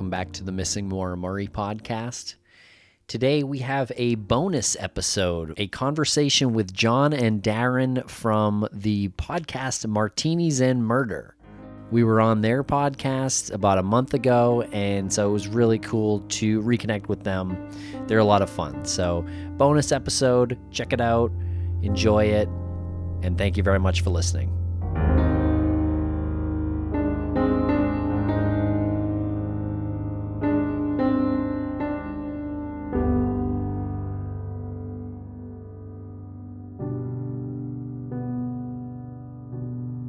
welcome back to the Missing Maura Murray podcast. Today we have a bonus episode, a conversation with John and Daryn from the podcast Martinis Murder. We were on their podcast about a month ago, and so it was really cool to reconnect with them. They're a lot of fun. So, bonus episode, check it out, enjoy it, and thank you very much for listening.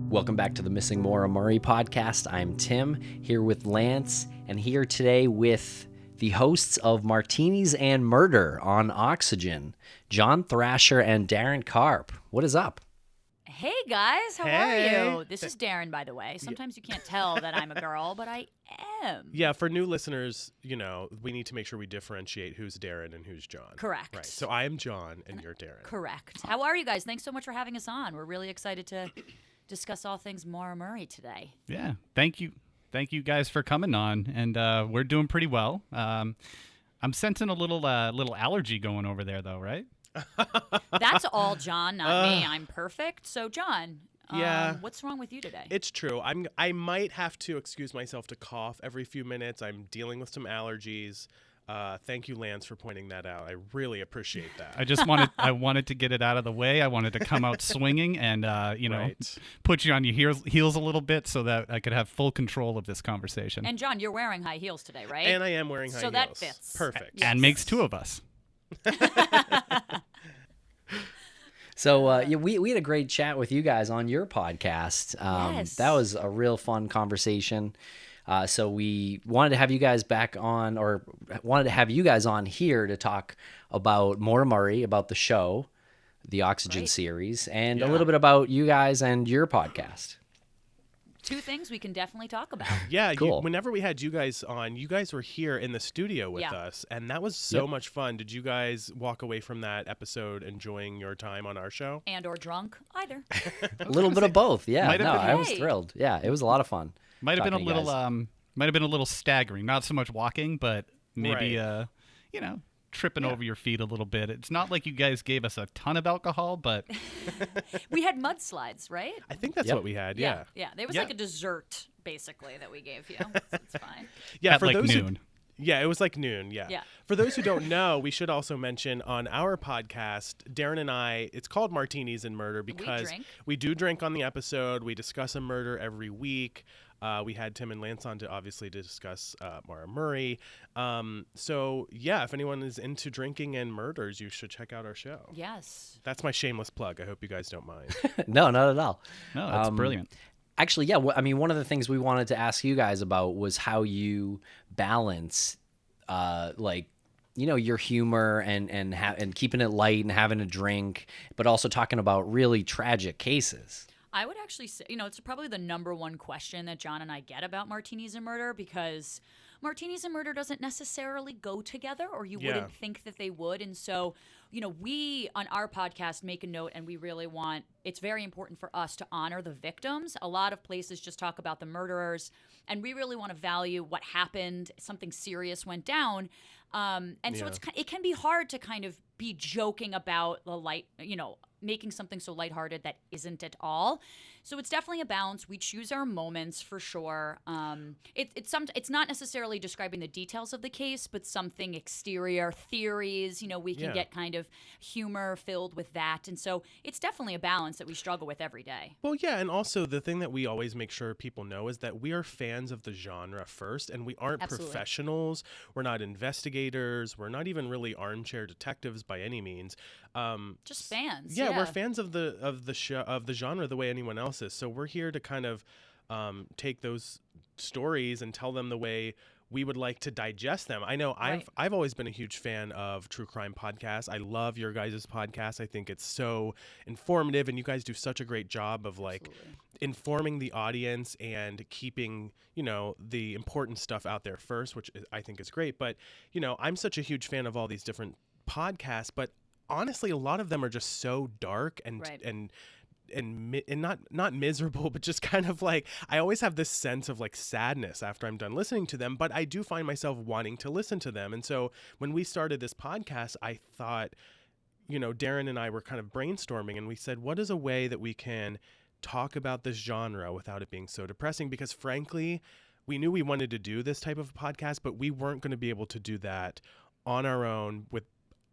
Welcome back to the Missing Maura Murray podcast. I'm Tim, here with Lance, and here today with the hosts of Martinis Murder on Oxygen, John Thrasher and Daryn Carpe. What is up? Hey guys, how are you? This is Daryn, by the way. Sometimes you can't tell that I'm a girl, but I am. Yeah, for new listeners, we need to make sure we differentiate who's Daryn and who's John. Correct. Right. So I am John and you're Daryn. Correct. How are you guys? Thanks so much for having us on. We're really excited to discuss all things Maura Murray today. Yeah, thank you guys for coming on, and we're doing pretty well. I'm sensing a little allergy going over there, though, right? That's all John, not me. I'm perfect. So, John, what's wrong with you today? It's true. I might have to excuse myself to cough every few minutes. I'm dealing with some allergies. Thank you, Lance, for pointing that out. I really appreciate that. I wanted to get it out of the way. I wanted to come out swinging and, Right. put you on your heels a little bit so that I could have full control of this conversation. And, John, you're wearing high heels today, right? And I am wearing high heels. So that fits. Perfect. Yes. And makes two of us. So we had a great chat with you guys on your podcast. Yes. That was a real fun conversation. So we wanted to have you guys back on, or wanted to have you guys on here to talk about Maura Murray, about the show, the Oxygen series, and a little bit about you guys and your podcast. Two things we can definitely talk about. Yeah, Cool. Whenever we had you guys on, you guys were here in the studio with us, and that was so much fun. Did you guys walk away from that episode enjoying your time on our show? And or drunk, either. A little bit of both. Yeah, Might have been- I was thrilled. Yeah, it was a lot of fun. Might have been a talking to you guys. little staggering. Not so much walking, but maybe tripping over your feet a little bit. It's not like you guys gave us a ton of alcohol, but We had mudslides, right? I think that's what we had. Yeah. Yeah. There was like a dessert, basically, that we gave you. So it's fine. Yeah, at for like those noon. Yeah, it was like noon, yeah. Yeah. For those who don't know, we should also mention on our podcast, Daryn and I, it's called Martinis Murder because we do drink on the episode. We discuss a murder every week. We had Tim and Lance on to obviously discuss Maura Murray. If anyone is into drinking and murders, you should check out our show. Yes. That's my shameless plug. I hope you guys don't mind. No, not at all. No, that's brilliant. Actually, yeah. One of the things we wanted to ask you guys about was how you balance, your humor and keeping it light and having a drink, but also talking about really tragic cases. I would actually say, it's probably the number one question that John and I get about Martinis Murder, because Martinis Murder doesn't necessarily go together, or you wouldn't think that they would. And so, we on our podcast make a note, and we really it's very important for us to honor the victims. A lot of places just talk about the murderers, and we really want to value what happened. Something serious went down. So it can be hard to kind of be joking about the making something so lighthearted that isn't at all. So it's definitely a balance. We choose our moments for sure. It's not necessarily describing the details of the case, but something exterior, theories. We can get kind of humor filled with that, and so it's definitely a balance that we struggle with every day. Well, yeah, and also the thing that we always make sure people know is that we are fans of the genre first, and we aren't professionals. We're not investigators. We're not even really armchair detectives by any means. Just fans. Yeah, we're fans of the show, of the genre the way anyone else is. So we're here to kind of take those stories and tell them the way we would like to digest them. I know I've always been a huge fan of true crime podcasts. I love your guys' podcast. I think it's so informative, and you guys do such a great job of informing the audience and keeping, the important stuff out there first, which I think is great. But, I'm such a huge fan of all these different podcasts, but honestly, a lot of them are just so dark and not miserable, but just kind of like, I always have this sense of like sadness after I'm done listening to them, but I do find myself wanting to listen to them. And so when we started this podcast, I thought, Daryn and I were kind of brainstorming, and we said, what is a way that we can talk about this genre without it being so depressing? Because frankly, we knew we wanted to do this type of podcast, but we weren't going to be able to do that on our own with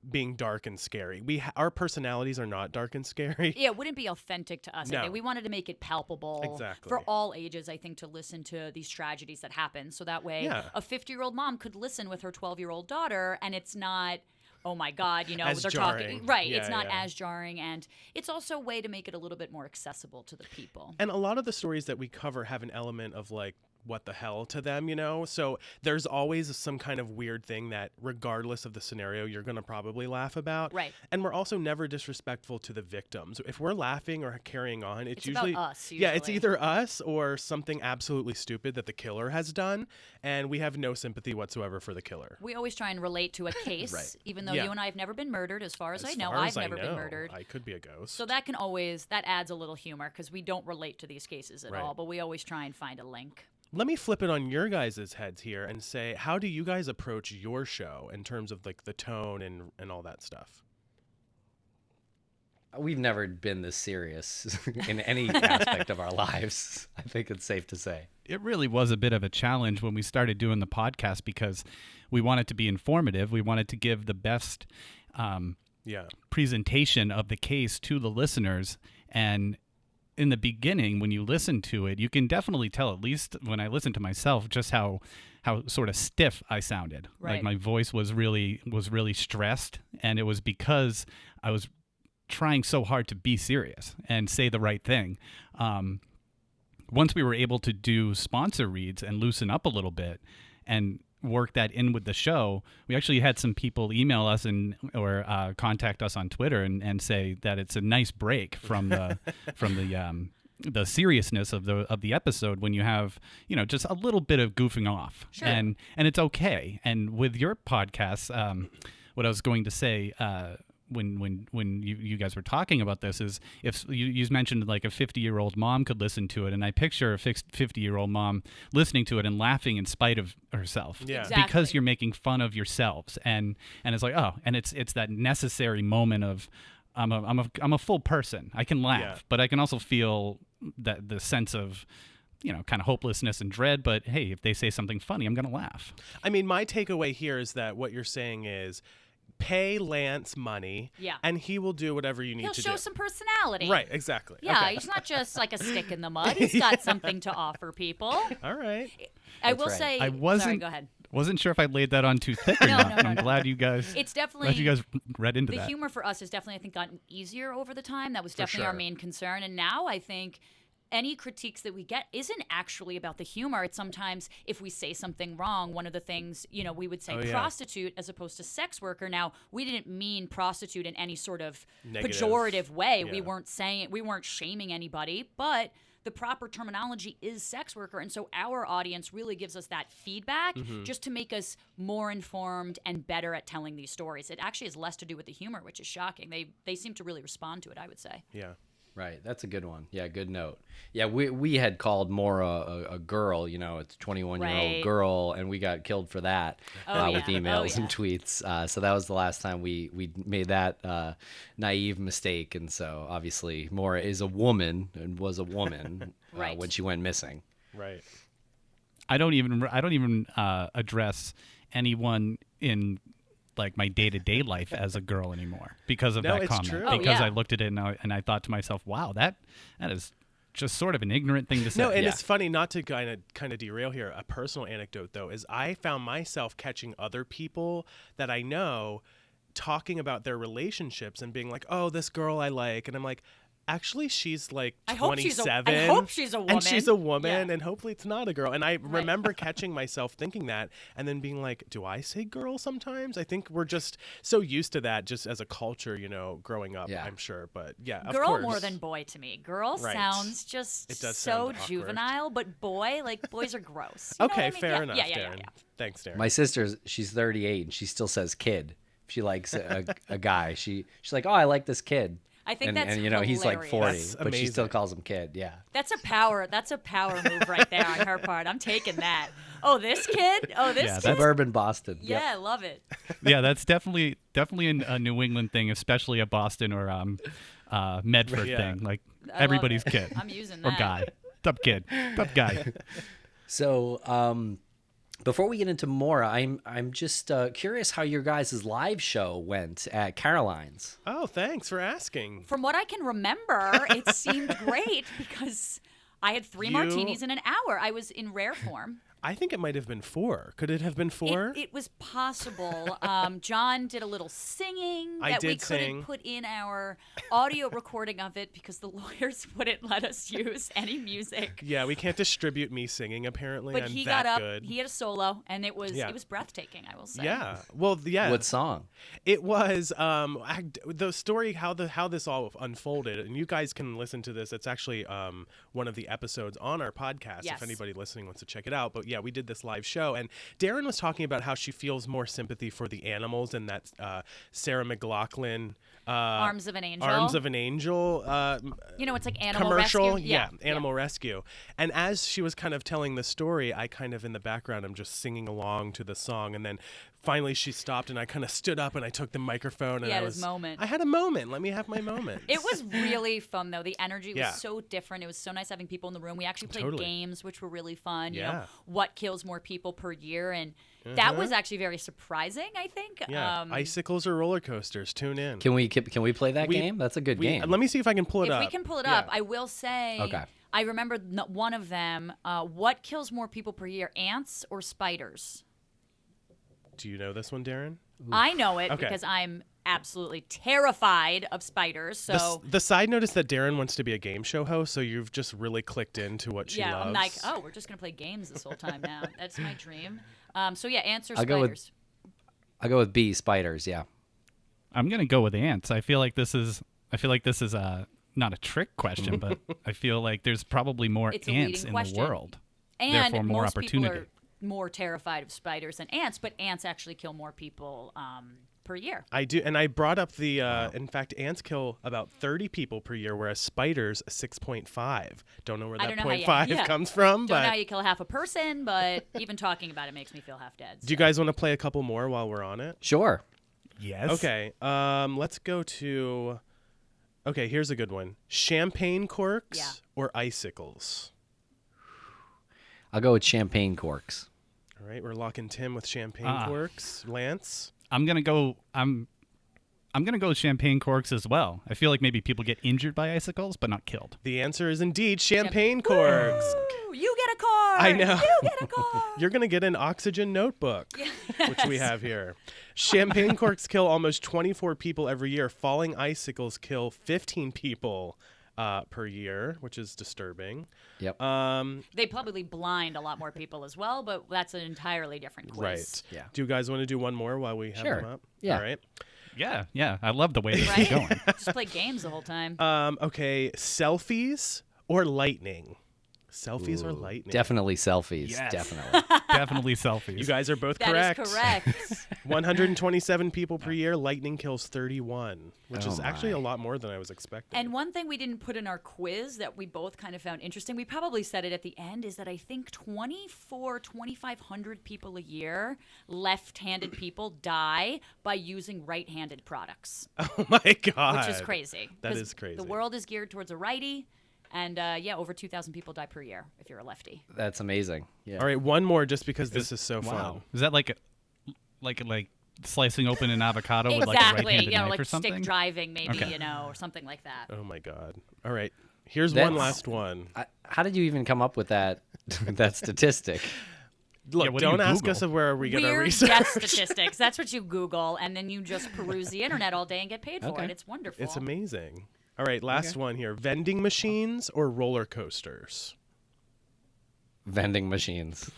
being dark and scary. Our personalities are not dark and scary. Yeah, it wouldn't be authentic to us. No. I think we wanted to make it palpable Exactly. for all ages, I think, to listen to these tragedies that happen. So that way a 50-year-old mom could listen with her 12-year-old daughter, and it's not, oh my God, as they're jarring. talking. Right, Yeah, it's not yeah. as jarring, and it's also a way to make it a little bit more accessible to the people. And a lot of the stories that we cover have an element of like, what the hell to them, so there's always some kind of weird thing that regardless of the scenario you're going to probably laugh about, Right. And we're also never disrespectful to the victims. If we're laughing or carrying on, it's about usually us, yeah, it's usually. either us or something absolutely stupid that the killer has done, and we have no sympathy whatsoever for the killer. We always try and relate to a case, Right. even though Yeah. you and I have never been murdered. As far as I know, far I've as I never been know, murdered. I could be a ghost. So that adds a little humor because we don't relate to these cases at Right. all, but we always try and find a link. Let me flip it on your guys' heads here and say, how do you guys approach your show in terms of like the tone and all that stuff? We've never been this serious in any aspect of our lives. I think it's safe to say. It really was a bit of a challenge when we started doing the podcast because we wanted to be informative. We wanted to give the best presentation of the case to the listeners. And in the beginning, when you listen to it, you can definitely tell, at least when I listen to myself, just how sort of stiff I sounded. Right. Like my voice was really stressed, and it was because I was trying so hard to be serious and say the right thing. Once we were able to do sponsor reads and loosen up a little bit and work that in with the show, we actually had some people email us or contact us on Twitter and say that it's a nice break from the the seriousness of the episode when you have just a little bit of goofing off. Sure. And it's okay. And with your podcast, what I was going to say when you guys were talking about this is, if you mentioned like a 50-year-old mom could listen to it, and I picture a 50-year-old mom listening to it and laughing in spite of herself, Yeah. Exactly. because you're making fun of yourselves, and it's like, oh, and it's that necessary moment of I'm a full person. I can laugh, Yeah. but I can also feel that the sense of kind of hopelessness and dread. But hey, if they say something funny, I'm gonna laugh. I mean, my takeaway here is that what you're saying is, pay Lance money, Yeah. and he will do whatever you need He'll to show do. some personality. Right, exactly. Yeah, Okay. he's not just like a stick in the mud. He's got something to offer people. All right. I That's will right. say, I wasn't- sorry, go ahead. Wasn't sure if I laid that on too thick or No, not. no, no, I'm no. glad you guys. It's definitely Glad you guys read into the that. humor for us has definitely, I think, gotten easier over the time. That was For definitely our sure. main concern. And now I think any critiques that we get isn't actually about the humor. It's sometimes if we say something wrong, one of the things, we would say Oh, yeah. prostitute as opposed to sex worker. Now, we didn't mean prostitute in any sort of Negative. pejorative way. Yeah. We weren't shaming anybody, but the proper terminology is sex worker. And so our audience really gives us that feedback Mm-hmm. just to make us more informed and better at telling these stories. It actually has less to do with the humor, which is shocking. They seem to really respond to it, I would say. Yeah. Right, that's a good one. Yeah, good note. Yeah, we had called Maura a girl, it's a 21-year-old Right. girl, and we got killed for that Oh, with yeah. emails Oh, yeah. and tweets. So that was the last time we made that naive mistake. And so obviously Maura is a woman and was a woman Right. when she went missing. Right. I don't even address anyone in like my day-to-day life as a girl anymore because of No, that it's comment. true. Oh, Because yeah. I looked at it and I thought to myself, wow, that is just sort of an ignorant thing to say. No, and Yeah. it's funny, not to kind of derail here. A personal anecdote though is I found myself catching other people that I know talking about their relationships and being like, "Oh, this girl I like," and I'm like, actually, she's like I hope she's a- 27. I hope she's a And she's a woman, woman. and hopefully it's not a girl. And I remember catching myself thinking that and then being like, do I say girl sometimes? I think we're just so used to that just as a culture, growing up, Yeah. I'm sure. But yeah, of Girl course. more than boy to me. Girl Right. sounds just It does so sound awkward. juvenile, but boy, like boys are gross. You know Okay, what I mean? fair Yeah, enough, yeah, yeah, Daryn. yeah. Thanks, Daryn. My sister's, she's 38, and she still says kid. If she likes a guy, she's like, oh, I like this kid. I think that's and he's like 40, That's but she amazing. still calls him kid. Yeah. That's a power move right there on her part. I'm taking that. Oh, this kid? Oh, this kid? Suburban Boston. Yeah, Yep. I love it. Yeah, that's definitely a New England thing, especially a Boston or Medford Yeah. thing. Like I love everybody's it. kid I'm using or that. guy. Tough kid. Tough guy. So, before we get into more, I'm just curious how your guys' live show went at Caroline's. Oh, thanks for asking. From what I can remember, it seemed great because I had 3 martinis in an hour. I was in rare form. I think it might have been 4. Could it have been 4? It was possible. John did a little singing I that we did couldn't sing. put in our audio recording of it because the lawyers wouldn't let us use any music. Yeah, we can't distribute me singing. Apparently, But I'm he that got up. good. He had a solo, and it was Yeah. breathtaking. I will say. Yeah. Well, yeah. What song? It was the story how this all unfolded, and you guys can listen to this. It's actually one of the episodes on our podcast. Yes. If anybody listening wants to check it out. But yeah, we did this live show, and Daryn was talking about how she feels more sympathy for the animals, and that Sarah McLachlan. Arms of an Angel. Arms of an Angel. It's like Animal Commercial, Rescue. yeah, Animal Rescue. And as she was kind of telling the story, I kind of in the background, I'm just singing along to the song, and then finally she stopped, and I kind of stood up and I took the microphone, and He had his moment. I had a moment. Let me have my moment. It was really fun, though. The energy was Yeah. so different. It was so nice having people in the room. We actually played Totally. games, which were really fun. Yeah. What kills more people per year? And that was actually very surprising, I think. Yeah, icicles or roller coasters. Tune in. Can we play that We- game? That's a good game. Let me see if I can pull it If up. we can pull it Yeah. up, I will say Okay. I remember one of them. What kills more people per year, ants or spiders? Do you know this one, Daryn? I know it Okay. because I'm absolutely terrified of spiders. So The side note is that Daryn wants to be a game show host, so you've just really clicked into what she yeah, loves. I'm like, oh, we're just gonna play games this whole time now. That's my dream. So yeah, ants or I'll go with- spiders. I'll go with B, spiders. Yeah. I'm gonna go with ants. I feel like this is not a trick question, but I feel like there's probably more It's a ants leading in question. the world. And Therefore, more most opportunity. people are more terrified of spiders than ants, but ants actually kill more people per year. I do, and I brought up the. In fact, ants kill about 30 people per year, whereas spiders 6.5. Don't know where I that don't know how 0.5 you- yeah. comes from, Don't know but how you kill half a person, but even talking about it makes me feel half dead. do you guys want to play a couple more while we're on it? Sure. Yes. Okay. Let's go to. Okay, here's a good one: champagne corks Yeah. or icicles. I'll go with champagne corks. All right, we're locking Tim with champagne corks. Lance. I'm gonna go with champagne corks as well. I feel like maybe people get injured by icicles, but not killed. The answer is indeed champagne corks. Woo! You get a card. I know. You get a card. You're going to get an oxygen notebook, which we have here. Champagne corks kill almost 24 people every year. Falling icicles kill 15 people per year, which is disturbing. Yep. They probably blind a lot more people as well, but that's an entirely different quiz. Right. Yeah. Do you guys want to do one more while we have Sure. them up? Yeah. All right. Yeah. I love the way this is going. Just play games the whole time. Okay. Selfies or lightning? Selfies or lightning? Definitely selfies. Yes. Definitely. Definitely selfies. You guys are both That correct. is correct. 127 people per year. Lightning kills 31, which Oh is actually a my. lot more than I was expecting. And one thing we didn't put in our quiz that we both kind of found interesting, we probably said it at the end, is that I think 2,500 people a year, left-handed people, die by using right-handed products, Oh my God. which is crazy. That 'Cause is crazy. The world is geared towards a righty, and over 2,000 people die per year if you're a lefty. That's amazing. Yeah. All right, one more just because this is so fun. Is that like slicing open an avocado with like a Exactly. right-handed knife Like or something? stick driving, maybe, Okay. or something like that. Oh my God. All right, here's That's- one last one. How did you even come up with that that statistic? Look, what do you don't ask Google? us of where we get our Weird research. death statistics. That's what you Google, and then you just peruse the internet all day and get paid for Okay. it. It's wonderful. It's amazing. All right, last one here. Vending machines or roller coasters? Vending machines.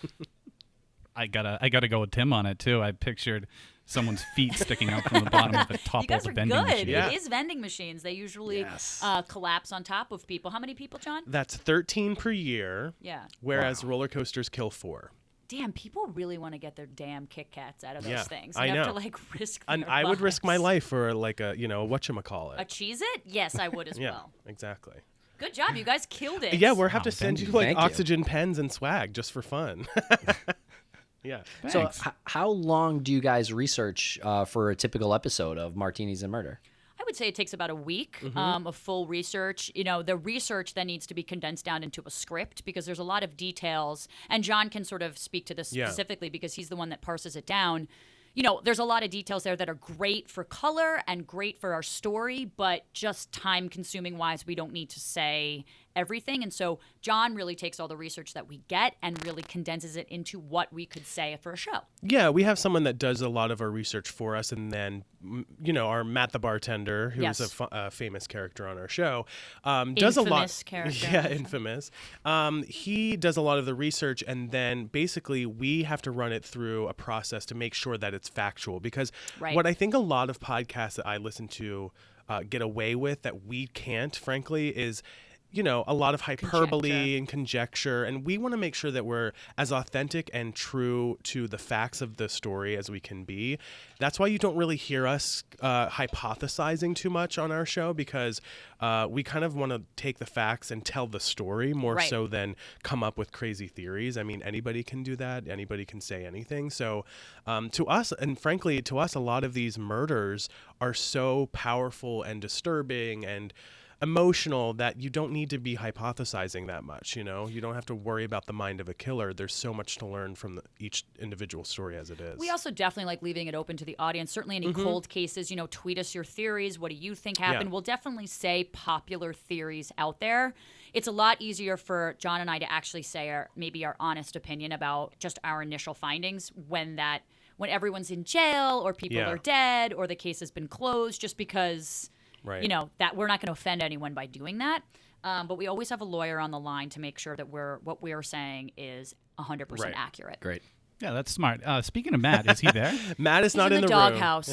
I gotta go with Tim on it too. I pictured someone's feet sticking out from the bottom of a You toppled guys are vending good. machine. Yeah. It is vending machines. They usually Yes. collapse on top of people. How many people, John? That's 13 per year, Yeah. whereas roller coasters kill 4. damn, people really want to get their damn Kit Kats out of those things. I know. Have to like risk their I would risk my lives. life for like a, whatchamacallit. A Cheez-It? Yes, I would as Yeah, well. exactly. Good job. You guys killed it. Yeah, we'll have to send you like Thank you. oxygen pens and swag just for fun. Yeah. So how long do you guys research for a typical episode of Martinis and Murder? I would say it takes about a week of full research. The research then needs to be condensed down into a script because there's a lot of details. And John can sort of speak to this specifically because he's the one that parses it down. There's a lot of details there that are great for color and great for our story, but just time-consuming wise, we don't need to say everything. And so John really takes all the research that we get and really condenses it into what we could say for a show. Yeah, we have someone that does a lot of our research for us, and then, our Matt the bartender, who is a famous character on our show, does a lot. Infamous character. Yeah, infamous. He does a lot of the research, and then basically we have to run it through a process to make sure that it's factual. Because what I think a lot of podcasts that I listen to get away with that we can't, frankly, is a lot of hyperbole and conjecture. And we want to make sure that we're as authentic and true to the facts of the story as we can be. That's why you don't really hear us hypothesizing too much on our show, because we kind of want to take the facts and tell the story more so than come up with crazy theories. I mean, anybody can do that. Anybody can say anything. So to us, and frankly, to us, a lot of these murders are so powerful and disturbing and emotional that you don't need to be hypothesizing that much. You don't have to worry about the mind of a killer. There's so much to learn from each individual story as it is. We also definitely like leaving it open to the audience. Certainly any cold cases, tweet us your theories. What do you think happened? We'll definitely say popular theories out there. It's a lot easier for John and I to actually say maybe our honest opinion about just our initial findings when everyone's in jail or people are dead or the case has been closed, just because that we're not going to offend anyone by doing that. But we always have a lawyer on the line to make sure that what we're saying is 100% accurate. Great. Yeah, that's smart. Speaking of Matt, is he there? Matt is not in the doghouse.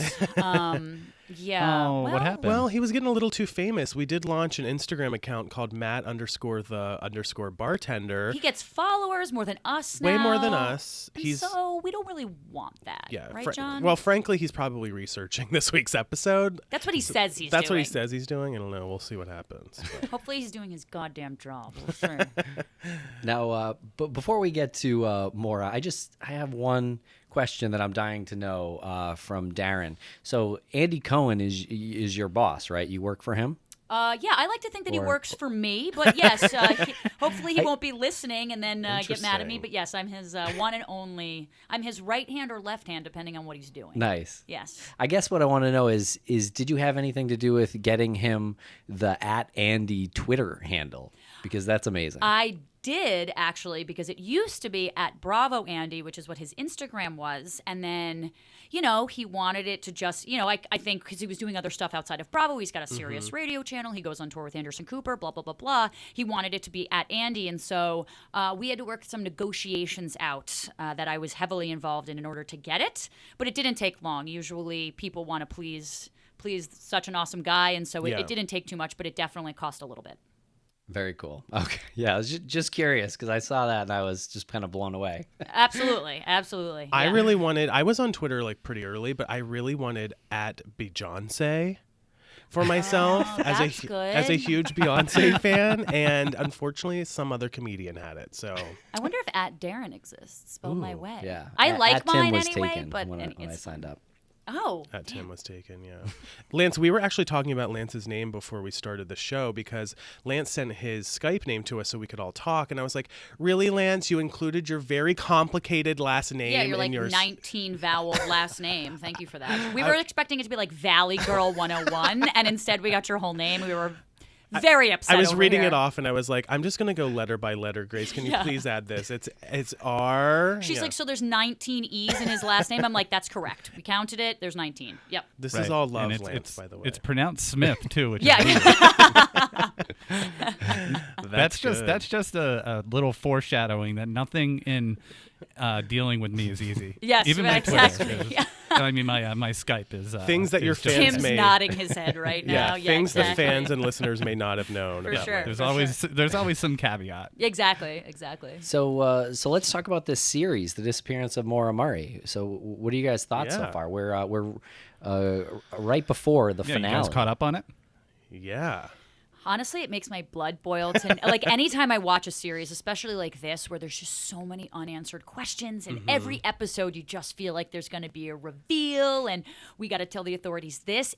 Yeah. Oh, what happened? Well, he was getting a little too famous. We did launch an Instagram account called Matt_the_bartender. He gets followers more than us now. Way more than us. So we don't really want that. Yeah. Right, John? Well, frankly, he's probably researching this week's episode. That's what he says he's doing. That's what he says he's doing. I don't know. We'll see what happens. Hopefully he's doing his goddamn job. We'll see. Now, but before we get to Maura, I have one question that I'm dying to know from Daryn. So Andy Cohen is your boss, right? You work for him? Yeah, I like to think that he works for me, but yes, hopefully he won't be listening and then get mad at me. But yes, I'm his one and only. I'm his right hand or left hand, depending on what he's doing. Nice. Yes. I guess what I want to know is did you have anything to do with getting him the @Andy Twitter handle? Because that's amazing. I did, actually, because it used to be @BravoAndy, which is what his Instagram was. And then, he wanted it to just, I think because he was doing other stuff outside of Bravo. He's got a Sirius radio channel. He goes on tour with Anderson Cooper, blah, blah, blah, blah. He wanted it to be @Andy. And so we had to work some negotiations out that I was heavily involved in order to get it. But it didn't take long. Usually people want to please such an awesome guy. And so it didn't take too much, but it definitely cost a little bit. Very cool. Okay. Yeah, I was just curious because I saw that and I was just kind of blown away. Absolutely. Yeah. I was on Twitter like pretty early, but I really wanted @Beyonce for myself as a huge Beyonce fan, and unfortunately some other comedian had it. So I wonder if @Daryn exists spelled my way. Yeah. I like mine Tim was anyway, taken but when I signed up. Oh. @Tim was taken, yeah. Lance, we were actually talking about Lance's name before we started the show because Lance sent his Skype name to us so we could all talk. And I was like, really, Lance? You included your very complicated last name? Yeah, your 19 vowel last name. Thank you for that. We were expecting it to be like Valley Girl 101, and instead we got your whole name. We were very upset. I was reading here. it off and I was like, I'm just going to go letter by letter, Grace. Can you please add this? It's R. She's like, so there's 19 E's in his last name? I'm like, that's correct. We counted it. There's 19. Yep. This is all love, Lance, by the way. It's pronounced Smith, too. Which yeah. That's just a little foreshadowing that nothing in dealing with me is easy. Yes, even my exactly. Twitter. Yeah. I mean, my Skype is things that your fans Tim's may nodding his head right now. Yeah, things exactly. the fans and listeners may not have known. For about sure. Liz. There's always some caveat. Exactly. So let's talk about this series, The Disappearance of Maura Murray. So what are you guys' thoughts so far? We're right before the finale. You guys caught up on it? Yeah. Honestly, it makes my blood boil to like anytime I watch a series, especially like this, where there's just so many unanswered questions, and every episode you just feel like there's going to be a reveal, and we got to tell the authorities this.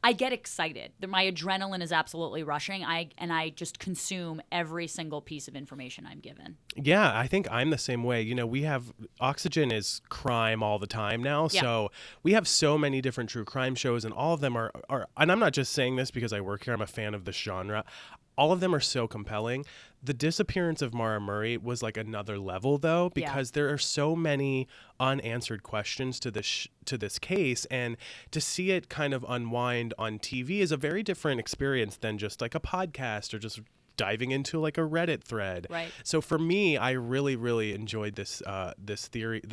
I get excited. My adrenaline is absolutely rushing. I just consume every single piece of information I'm given. Yeah, I think I'm the same way. You know, we have Oxygen is crime all the time now, so we have so many different true crime shows, and all of them are. And I'm not just saying this because I work here. I'm a fan of this genre. All of them are so compelling. The disappearance of Maura Murray was like another level, though, because there are so many unanswered questions to this case, and to see it kind of unwind on TV is a very different experience than just like a podcast or just diving into like a Reddit thread. Right. So for me, I really, really enjoyed this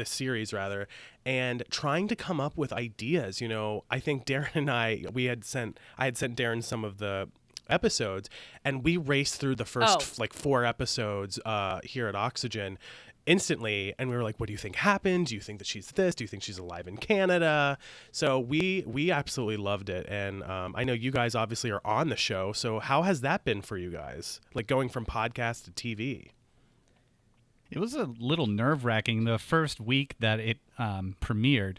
series rather, and trying to come up with ideas. You know, I think Daryn and I had sent Daryn some of the episodes, and we raced through the first like 4 episodes here at Oxygen instantly, and we were like, what do you think happened? Do you think that she's this? Do you think she's alive in Canada? So we absolutely loved it, and I know you guys obviously are on the show, so how has that been for you guys, like going from podcast to TV? It was a little nerve-wracking the first week that it premiered.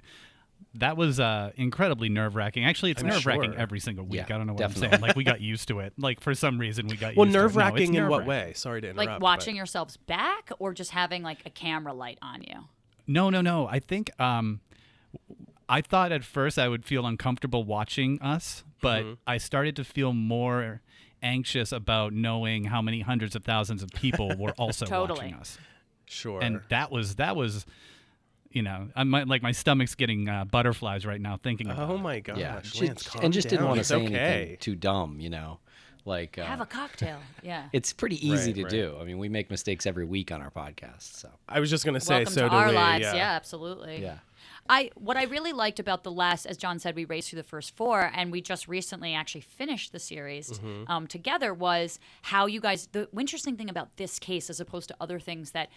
That was incredibly nerve-wracking. Actually, it's nerve-wracking every single week. Yeah, I don't know what definitely. I'm saying. Like, we got used to it. Like, for some reason, we got used to it. Well, No, nerve-wracking it's in what nerve-wracking. way? Sorry to interrupt. Like watching yourselves back, or just having like a camera light on you? No. I think I thought at first I would feel uncomfortable watching us, but I started to feel more anxious about knowing how many hundreds of thousands of people were also watching us. Sure. And that was. You know, my stomach's getting butterflies right now thinking about it. Oh my gosh, Yeah, Lance, calm and just didn't down. want to It's say okay. anything too dumb, you know. Like Have a cocktail. Yeah. it's pretty easy Right. to do. I mean, we make mistakes every week on our podcast, so I was just gonna say, Welcome so to do our we. lives. Yeah. Yeah, absolutely. yeah. What I really liked about the last, as John said, we raced through the first 4, and we just recently actually finished the series together, was how you guys, the interesting thing about this case as opposed to other things that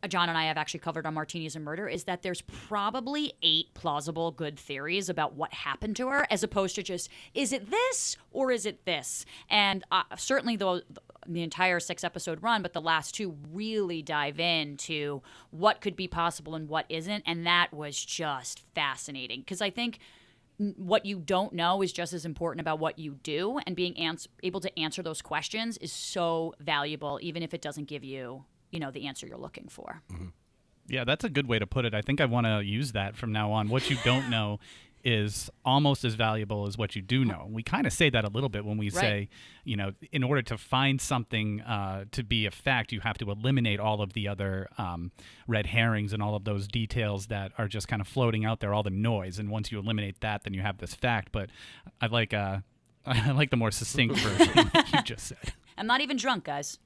John and I have actually covered on Martinis Murder is that there's probably 8 plausible good theories about what happened to her, as opposed to just, is it this or is it this? And certainly the entire 6-episode run, but the last 2 really dive into what could be possible and what isn't. And that was just fascinating, because I think what you don't know is just as important about what you do, and being able to answer those questions is so valuable, even if it doesn't give you the answer you're looking for. Yeah, that's a good way to put it. I think I want to use that from now on. What you don't know is almost as valuable as what you do know. We kind of say that a little bit when we say, in order to find something to be a fact, you have to eliminate all of the other red herrings and all of those details that are just kind of floating out there, all the noise. And once you eliminate that, then you have this fact. But I like the more succinct version that you just said. I'm not even drunk, guys.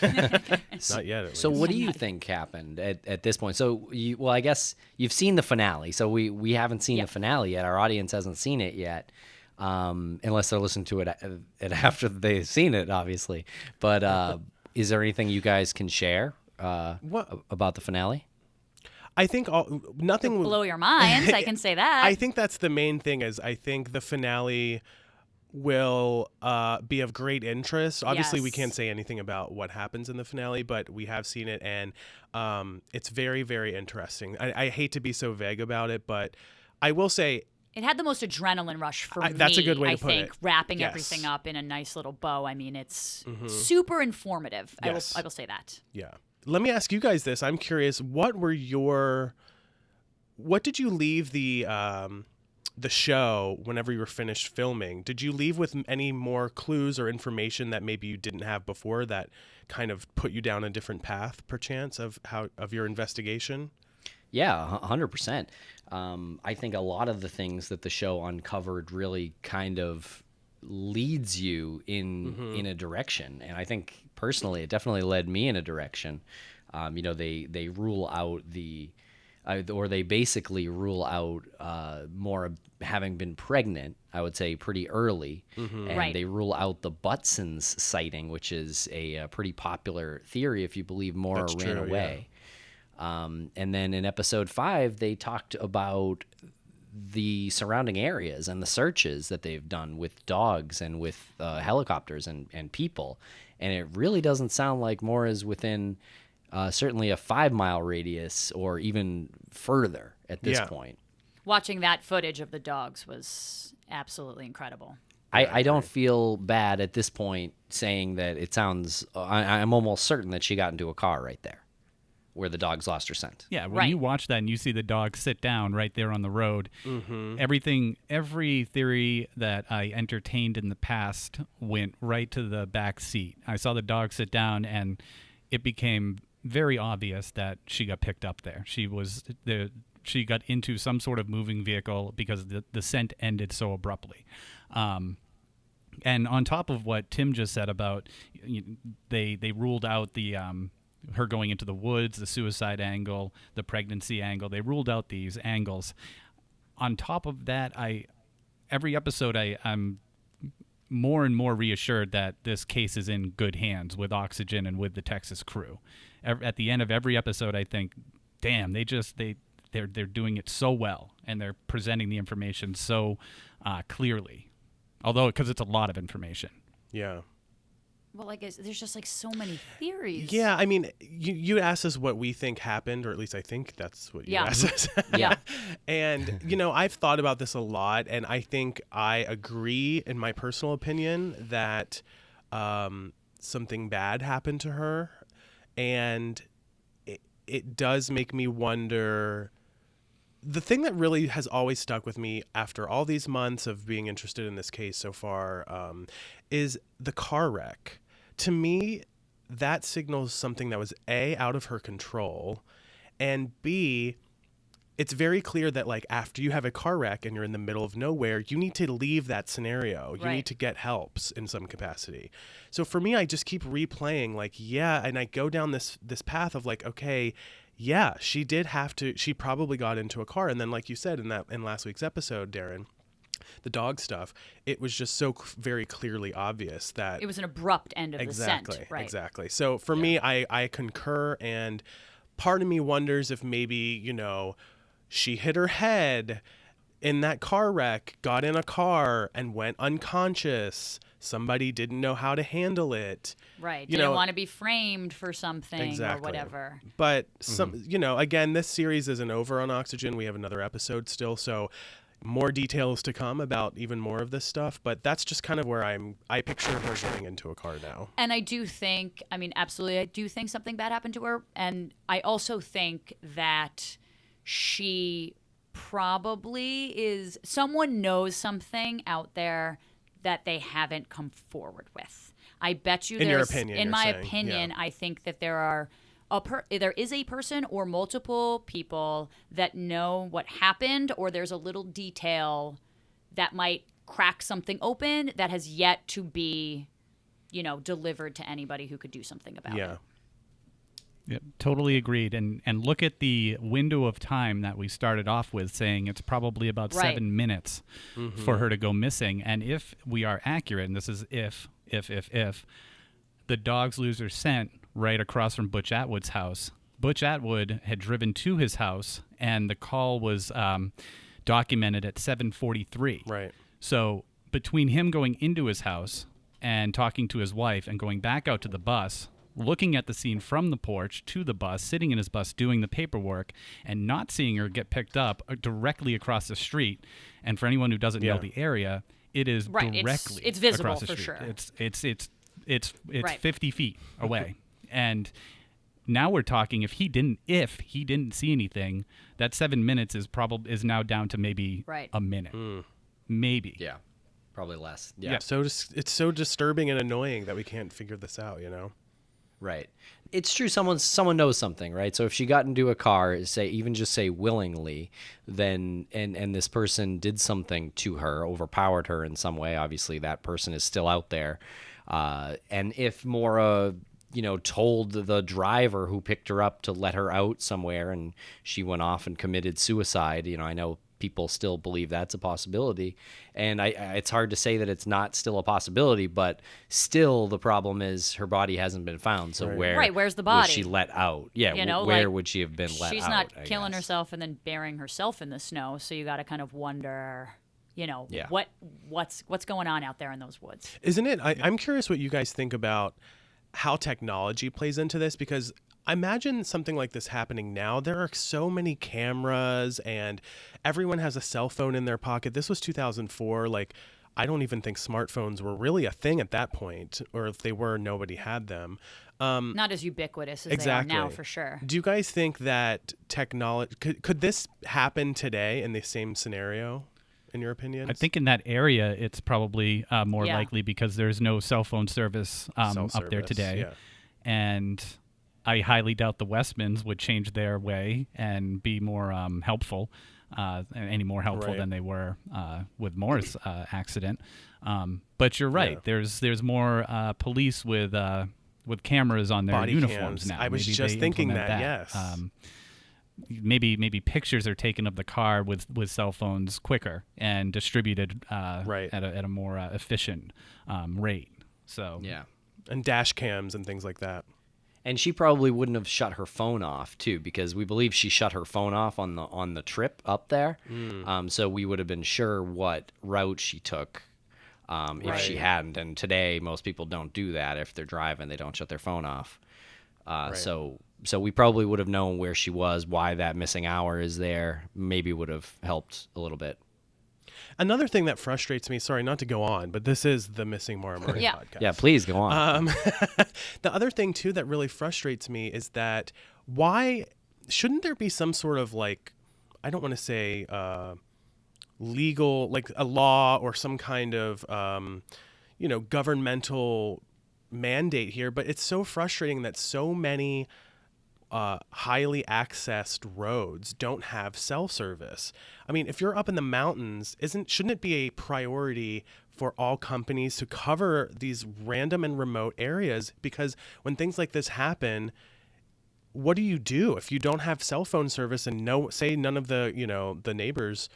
Not yet. At So least. what do you think happened at this point? So I guess you've seen the finale. So we haven't seen the finale yet. Our audience hasn't seen it yet, unless they're listening to it after they've seen it, obviously. But is there anything you guys can share about the finale? I think nothing will blow your minds. I can say that. I think that's the main thing. Is I think the finale will be of great interest. Obviously, we can't say anything about what happens in the finale, but we have seen it, and it's very, very interesting. I hate to be so vague about it, but I will say it had the most adrenaline rush for me. That's a good way to put it. I think wrapping everything up in a nice little bow. I mean, it's super informative. Yes. I will say that. Yeah. Let me ask you guys this. I'm curious. What did you leave the show whenever you were finished filming? Did you leave with any more clues or information that maybe you didn't have before that kind of put you down a different path, perchance, of your investigation? Yeah, 100%. I think a lot of the things that the show uncovered really kind of leads you in a direction, and I think personally it definitely led me in a direction. They rule out the or they basically rule out Maura having been pregnant, I would say, pretty early. And they rule out the Butson's sighting, which is a pretty popular theory if you believe Maura ran away. And then in episode 5, they talked about the surrounding areas and the searches that they've done with dogs and with helicopters and people. And it really doesn't sound like Maura's within certainly a 5-mile radius or even further at this point. Watching that footage of the dogs was absolutely incredible. I don't feel bad at this point saying that it sounds, I'm almost certain that she got into a car right there where the dogs lost her scent. Yeah, when you watch that and you see the dog sit down right there on the road, every theory that I entertained in the past went right to the back seat. I saw the dog sit down and it became very obvious that she got picked up there. She got into some sort of moving vehicle because the scent ended so abruptly. And on top of what Tim just said about they ruled out the her going into the woods, the suicide angle, the pregnancy angle. They ruled out these angles. On top of that, every episode I'm more and more reassured that this case is in good hands with Oxygen and with the Texas crew. At the end of every episode, I think, damn, they're doing it so well, and they're presenting the information so clearly. Although, because it's a lot of information. Yeah. Well, I guess there's just like so many theories. Yeah, I mean, you asked us what we think happened, or at least I think that's what you asked us. Yeah. And, I've thought about this a lot, and I think I agree, in my personal opinion, that something bad happened to her. And it does make me wonder. The thing that really has always stuck with me after all these months of being interested in this case so far is the car wreck. To me, that signals something that was A, out of her control, and B, it's very clear that like after you have a car wreck and you're in the middle of nowhere, you need to leave that scenario. You need to get helps in some capacity. So for me, I just keep replaying and I go down this path of like, okay, yeah, she probably got into a car. And then like you said in last week's episode, Daryn, the dog stuff, it was just so very clearly obvious that it was an abrupt end of the scent. Right. Exactly. So for me, I concur, and part of me wonders if maybe, she hit her head in that car wreck, got in a car and went unconscious. Somebody didn't know how to handle it. Right. Didn't want to be framed for something or whatever. But again, this series isn't over on Oxygen. We have another episode still, so more details to come about even more of this stuff. But that's just kind of where I picture her getting into a car now. And I do think, absolutely, I do think something bad happened to her. And I also think that she probably someone knows something out there that they haven't come forward with. I bet you in my opinion, I think that there is a person or multiple people that know what happened, or there's a little detail that might crack something open that has yet to be, delivered to anybody who could do something about it. Yeah, totally agreed. And look at the window of time that we started off with, saying it's probably about 7 minutes for her to go missing. And if we are accurate, and this is if the dogs lose their scent right across from Butch Atwood's house. Butch Atwood had driven to his house, and the call was documented at 7:43. Right. So between him going into his house and talking to his wife and going back out to the bus, looking at the scene from the porch to the bus, sitting in his bus doing the paperwork, and not seeing her get picked up directly across the street. And for anyone who doesn't know the area, it is directly it's visible across the for street. sure. It's 50 feet away. And now we're talking if he didn't see anything, that 7 minutes is now down to maybe a minute. Maybe. Yeah. Probably less. Yeah. So it's so disturbing and annoying that we can't figure this out, Right. It's true. Someone knows something, right? So if she got into a car, say willingly, then and this person did something to her, overpowered her in some way. Obviously, that person is still out there. And if Maura told the driver who picked her up to let her out somewhere, and she went off and committed suicide. I know people still believe that's a possibility, and it's hard to say that it's not still a possibility, but still the problem is her body hasn't been found. So where's the body? Was she let out? Yeah, where would she have been let out? She's not killing herself and then burying herself in the snow, so you got to kind of wonder, what's going on out there in those woods. Isn't it? I'm curious what you guys think about how technology plays into this, because I imagine something like this happening now. There are so many cameras and everyone has a cell phone in their pocket. This was 2004. Like, I don't even think smartphones were really a thing at that point, or if they were, nobody had them. Not as ubiquitous as they are now, for sure. Do you guys think that technology, could this happen today in the same scenario, in your opinion? I think in that area, it's probably more likely because there's no cell phone service up there today. Yeah. And I highly doubt the Westmans would change their way and be more helpful, any more helpful than they were with Maura's accident. But you're right. Yeah. There's more police with cameras on their body uniforms cams. now. I was just thinking that. Yes. Maybe pictures are taken of the car with cell phones quicker and distributed at a more efficient rate. So yeah, and dash cams and things like that. And she probably wouldn't have shut her phone off too, because we believe she shut her phone off on the trip up there. So we would have been sure what route she took if she hadn't. And today most people don't do that. If they're driving, they don't shut their phone off. So we probably would have known where she was, why that missing hour is there. Maybe would have helped a little bit. Another thing that frustrates me, sorry not to go on, but this is the Missing Maura Murray podcast. Yeah, please go on. The other thing, too, that really frustrates me is that why shouldn't there be some sort of, like, I don't want to say legal, like a law or some kind of, governmental mandate here, but it's so frustrating that so many highly accessed roads don't have cell service. I mean, if you're up in the mountains, shouldn't it be a priority for all companies to cover these random and remote areas? Because when things like this happen, what do you do if you don't have cell phone service and say none of the the neighbors,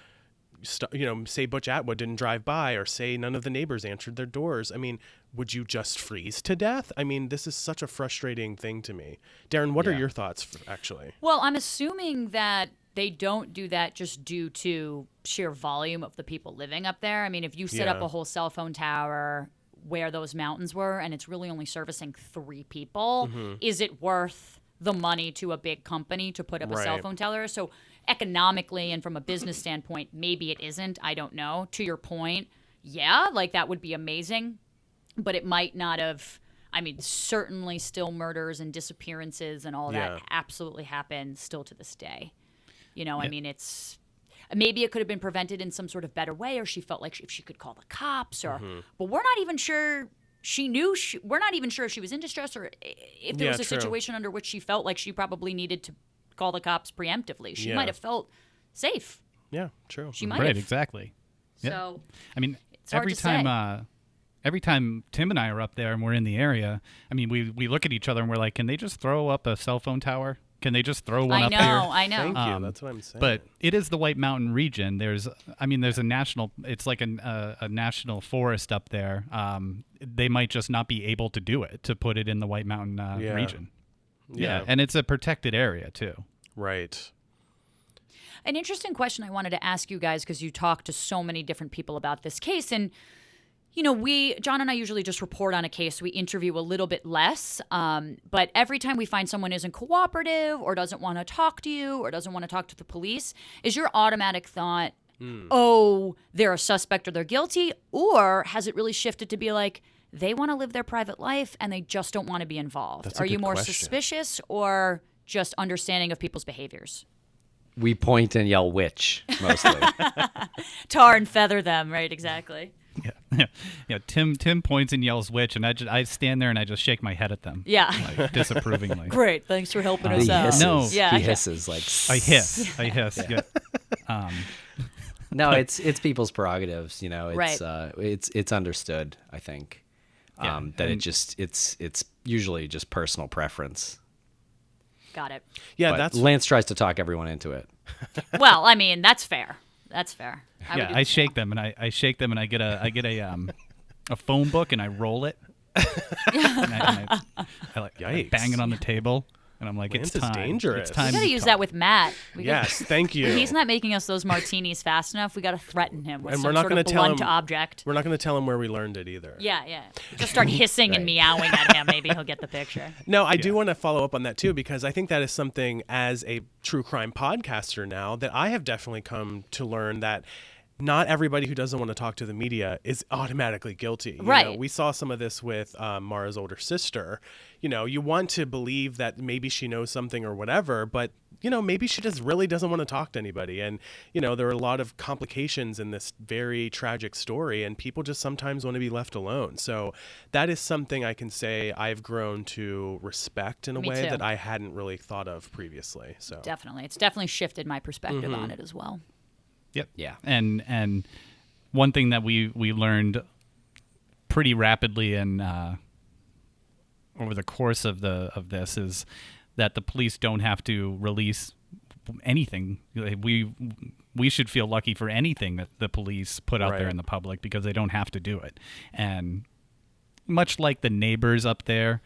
say Butch Atwood didn't drive by, or say none of the neighbors answered their doors? I mean, would you just freeze to death? I mean, this is such a frustrating thing to me. Daryn, what are your thoughts, actually? Well, I'm assuming that they don't do that just due to sheer volume of the people living up there. I mean, if you set up a whole cell phone tower where those mountains were and it's really only servicing 3 people, is it worth the money to a big company to put up a cell phone tower? So economically and from a business standpoint, maybe it isn't. I don't know. To your point, like that would be amazing. But it might not have. I mean, certainly still murders and disappearances and all that absolutely happen still to this day. I mean, it's maybe it could have been prevented in some sort of better way, or she felt like if she could call the cops, or but we're not even sure she knew. We're not even sure if she was in distress or if there was a situation under which she felt like she probably needed to call the cops preemptively. She might have felt safe. Yeah, true. She might have. Exactly. So I mean, it's hard to say. Every time Tim and I are up there and we're in the area, I mean, we look at each other and we're like, can they just throw up a cell phone tower? Can they just throw one up there? I know. Thank you. That's what I'm saying. But it is the White Mountain region. There's a national. It's like a national forest up there. They might just not be able to do it, to put it in the White Mountain region. Yeah, and it's a protected area too. Right. An interesting question I wanted to ask you guys, because you talk to so many different people about this case, and John and I usually just report on a case. We interview a little bit less, but every time we find someone isn't cooperative or doesn't want to talk to you or doesn't want to talk to the police, is your automatic thought, oh, they're a suspect or they're guilty? Or has it really shifted to be like, they want to live their private life and they just don't want to be involved? That's a Are you good more question. suspicious or just understanding of people's behaviors? We point and yell witch, mostly. Tar and feather them, right? Exactly. Yeah. Tim points and yells witch, and I stand there and I just shake my head at them. Yeah. Like, disapprovingly. Great. Thanks for helping us out. Hisses. No. He hisses like. I hiss. Yeah. No, it's people's prerogatives. It's Right. it's understood, I think. That it's usually just personal preference. Got it. Yeah, But Lance tries to talk everyone into it. Well, I mean, that's fair. That's fair. I shake them and I shake them and I get a phone book and I roll it. and I bang it on the table. And I'm like, Lance it's time. is dangerous. It's time. We got to use that with Matt. Yes, thank you. He's not making us those martinis fast enough. We got to threaten him with And some we're not sort gonna of tell blunt him- object. We're not going to tell him where we learned it either. Yeah. Just start hissing and meowing at him. Maybe he'll get the picture. No, I do want to follow up on that too, because I think that is something as a true crime podcaster now that I have definitely come to learn that not everybody who doesn't want to talk to the media is automatically guilty. You Right. know, we saw some of this with Maura's older sister. You know, you want to believe that maybe she knows something or whatever, but, you know, maybe she just really doesn't want to talk to anybody. And, you know, there are a lot of complications in this very tragic story, and people just sometimes want to be left alone. So that is something I can say I've grown to respect in a Me way too. that I hadn't really thought of previously. So Definitely. It's definitely shifted my perspective on it as well. Yep. Yeah. And one thing that we learned pretty rapidly and over the course of this is that the police don't have to release anything. We should feel lucky for anything that the police put out there in the public, because they don't have to do it. And much like the neighbors up there,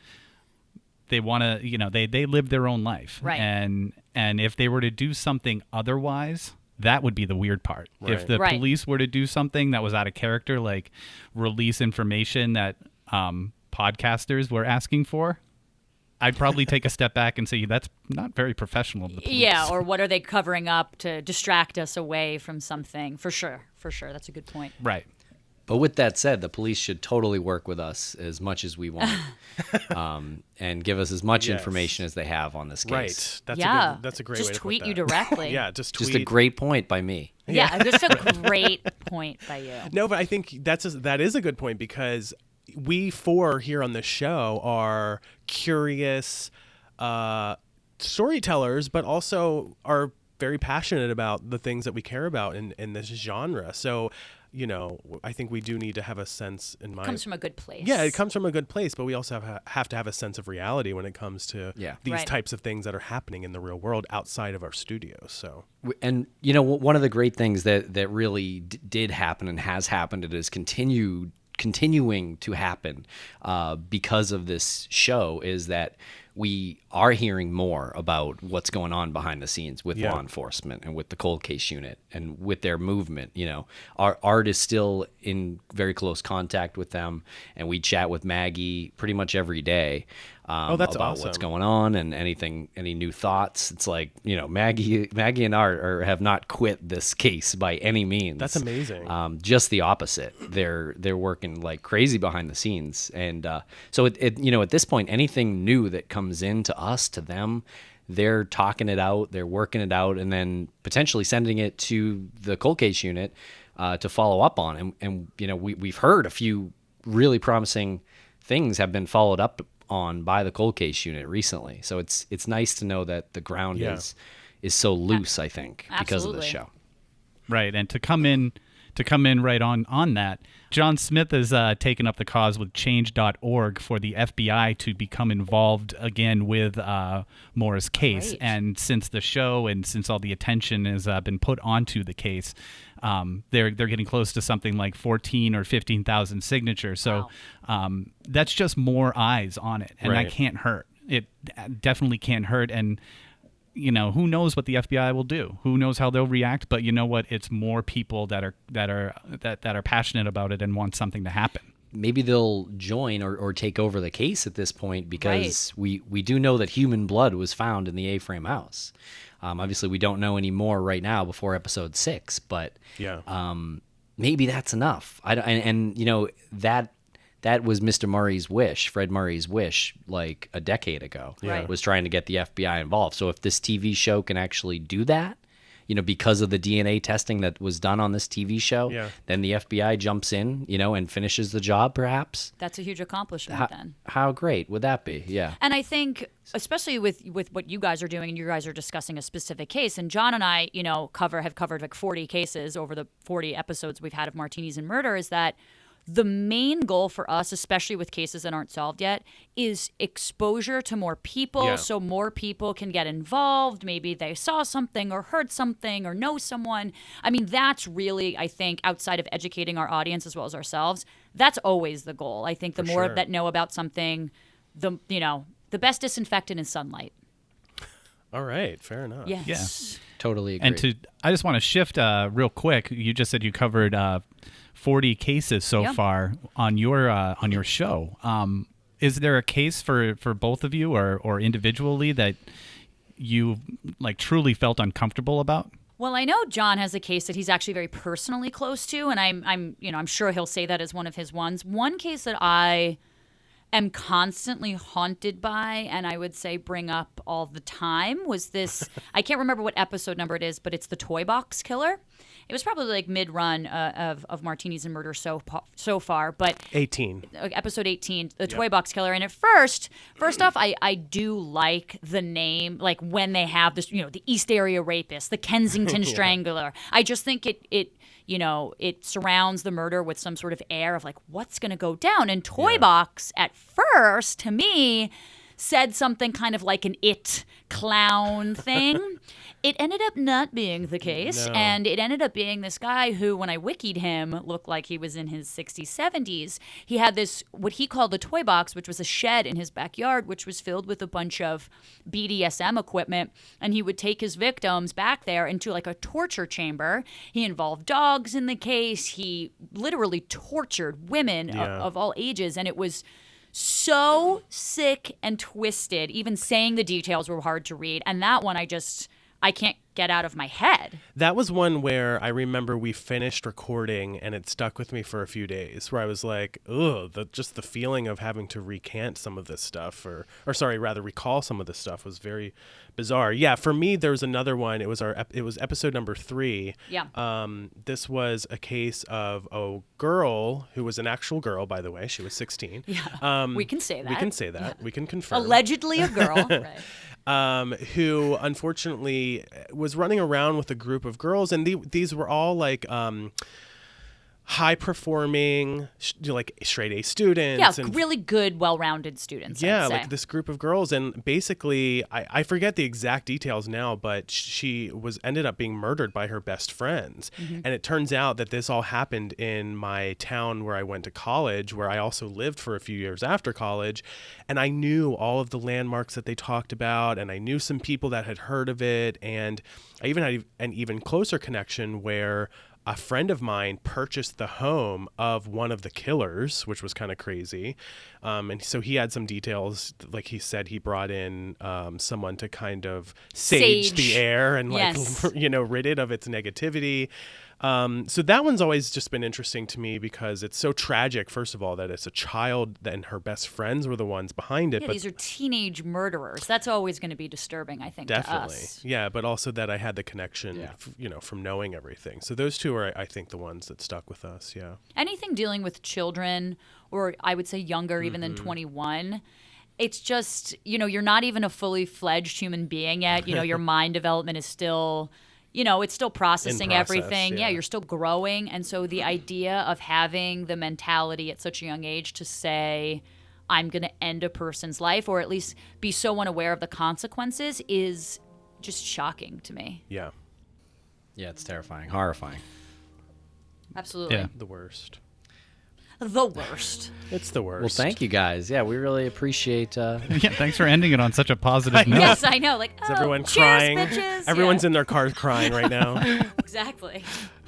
they want to, you know, they live their own life. Right. And if they were to do something otherwise, that would be the weird part. Right. If the Right. police were to do something that was out of character, like release information that podcasters were asking for, I'd probably take a step back and say that's not very professional of the police. Yeah, or what are they covering up to distract us away from something? For sure. That's a good point. Right. But with that said, the police should totally work with us as much as we want, and give us as much information as they have on this case. Right. That's a great way just to tweet put you that. directly. Yeah, just tweet. Just a great point by me. Yeah, just a great point by you. No, but I think that is a good point, because we four here on the show are curious storytellers, but also are very passionate about the things that we care about in this genre. So, you know, I think we do need to have a sense in mind. It comes from a good place. Yeah, it comes from a good place, but we also have to have a sense of reality when it comes to these Right. types of things that are happening in the real world outside of our studios. So, And, you know, one of the great things that really did happen and has happened, and is continuing to happen because of this show, is that we are hearing more about what's going on behind the scenes with law enforcement and with the cold case unit and with their movement. You know, our art is still in very close contact with them, and we chat with Maggie pretty much every day that's about awesome. what's going on and any new thoughts. It's like, you know, Maggie and Art have not quit this case by any means. that's amazing. Just the opposite. They're working like crazy behind the scenes, and so it you know, at this point, anything new that comes in to us, to them, they're talking it out, they're working it out, and then potentially sending it to the cold case unit to follow up on. And you know, we've heard a few really promising things have been followed up on by the cold case unit recently. So it's nice to know that the ground is so loose, I think, because of the Absolutely. show. Right. And to come in right on that, John Smith has taken up the cause with change.org for the FBI to become involved again with Maura's case. Great. And since the show and since all the attention has been put onto the case, they're getting close to something like 14 or 15,000 signatures. So that's just more eyes on it, and that can't hurt. It definitely can't hurt. And you know, who knows what the FBI will do? Who knows how they'll react? But you know what? It's more people that are passionate about it and want something to happen. Maybe they'll join or take over the case at this point, because we do know that human blood was found in the A-frame house. Obviously, we don't know any more right now before episode 6, but maybe that's enough. And you know, that was Mr. Murray's wish, Fred Murray's wish, like a decade ago, was trying to get the FBI involved. So if this TV show can actually do that, you know, because of the DNA testing that was done on this TV show, then the FBI jumps in, you know, and finishes the job, perhaps. That's a huge accomplishment then. How great would that be? Yeah. And I think, especially with what you guys are doing, and you guys are discussing a specific case, and John and I, you know, have covered like 40 cases over the 40 episodes we've had of Martinis and Murder, is that the main goal for us, especially with cases that aren't solved yet, is exposure to more people, so more people can get involved. Maybe they saw something or heard something or know someone. I mean, that's really, I think, outside of educating our audience as well as ourselves, that's always the goal. I think the more that know about something, the best disinfectant is sunlight. All right, fair enough. Yes. Yeah. Totally agree. And I just want to shift real quick. You just said you covered 40 cases so far on your show. Is there a case for both of you or individually that you like truly felt uncomfortable about? Well, I know John has a case that he's actually very personally close to, and I'm sure he'll say that as one of his ones. One case that I am constantly haunted by, and I would say bring up all the time, was this. I can't remember what episode number it is, but it's the toy box killer. It was probably like mid-run of Martinis and Murder so far, but 18, episode 18, the toy box killer. And at first off, I do like the name, like when they have this, the East Area Rapist, the Kensington Strangler. I just think it surrounds the murder with some sort of air of like, what's going to go down? And toy box at first, to me, said something kind of like an It clown thing. It ended up not being the case, and it ended up being this guy who, when I wikied him, looked like he was in his 60s, 70s. He had this, what he called the toy box, which was a shed in his backyard, which was filled with a bunch of BDSM equipment, and he would take his victims back there into like a torture chamber. He involved dogs in the case. He literally tortured women of all ages, and it was so sick and twisted. Even saying the details were hard to read, and that one I can't get out of my head. That was one where I remember we finished recording and it stuck with me for a few days, where I was like, ugh, just the feeling of having to recant some of this stuff, recall some of this stuff was very bizarre. Yeah, for me, there was another one. It was episode number 3. Yeah. This was a case of a girl who was an actual girl, by the way. She was 16. Yeah. We can say that. We can say that. Yeah. We can confirm. Allegedly a girl. Right. Who unfortunately was running around with a group of girls, and these were all like high performing, like straight A students. Yeah, and really good, well-rounded students. Yeah, I'd say. like this group of girls, and basically, I forget the exact details now, but she ended up being murdered by her best friends. Mm-hmm. And it turns out that this all happened in my town where I went to college, where I also lived for a few years after college, and I knew all of the landmarks that they talked about, and I knew some people that had heard of it, and I even had an even closer connection where a friend of mine purchased the home of one of the killers, which was kind of crazy. And so he had some details, like he said, he brought in someone to kind of sage the air and rid it of its negativity. So that one's always just been interesting to me because it's so tragic, first of all, that it's a child and her best friends were the ones behind it. Yeah, but these are teenage murderers. That's always going to be disturbing, I think, definitely. To us. Yeah, but also that I had the connection, from knowing everything. So those two are, I think, the ones that stuck with us, yeah. Anything dealing with children, or I would say younger even than 21, it's just, you're not even a fully fledged human being yet. Your mind development is still... it's still processing everything. Yeah, you're still growing. And so the idea of having the mentality at such a young age to say, I'm going to end a person's life, or at least be so unaware of the consequences, is just shocking to me. Yeah. Yeah, it's terrifying. Horrifying. Absolutely. Yeah. The worst. The worst. It's the worst. Well, thank you guys. Yeah, we really appreciate. Yeah, thanks for ending it on such a positive note. Yes, I know. Like, is everyone cheers, crying? Bitches. Everyone's in their cars crying right now. Exactly.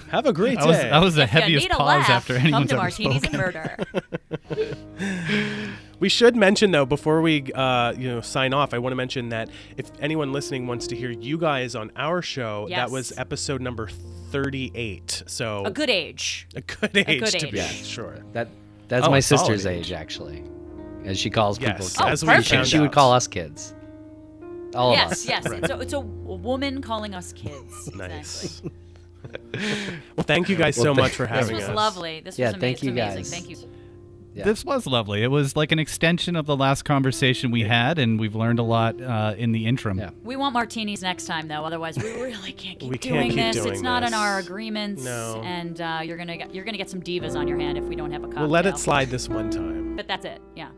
Have a great day. That was the If you heaviest need a pause laugh, after anyone's come to ever Martinis spoken. and Murder. We should mention, though, before we sign off, I want to mention that if anyone listening wants to hear you guys on our show, that was episode number 38. So a good age. A good age to be sure. That's my sister's solid age, actually, as she calls people kids. as we perfect. She would call us kids. All of us. Yes. It's a woman calling us kids. Nice. Exactly. Well, thank you guys so much for having us. This was lovely. This was amazing. thank you amazing. guys. Thank you. This was lovely. It was like an extension of the last conversation we had, and we've learned a lot in the interim. Yeah. We want martinis next time, though. Otherwise, we really can't keep doing this. It's not in our agreements, and you're gonna get some divas on your hand if we don't have a cocktail. We'll let it slide this one time. But that's it. Yeah.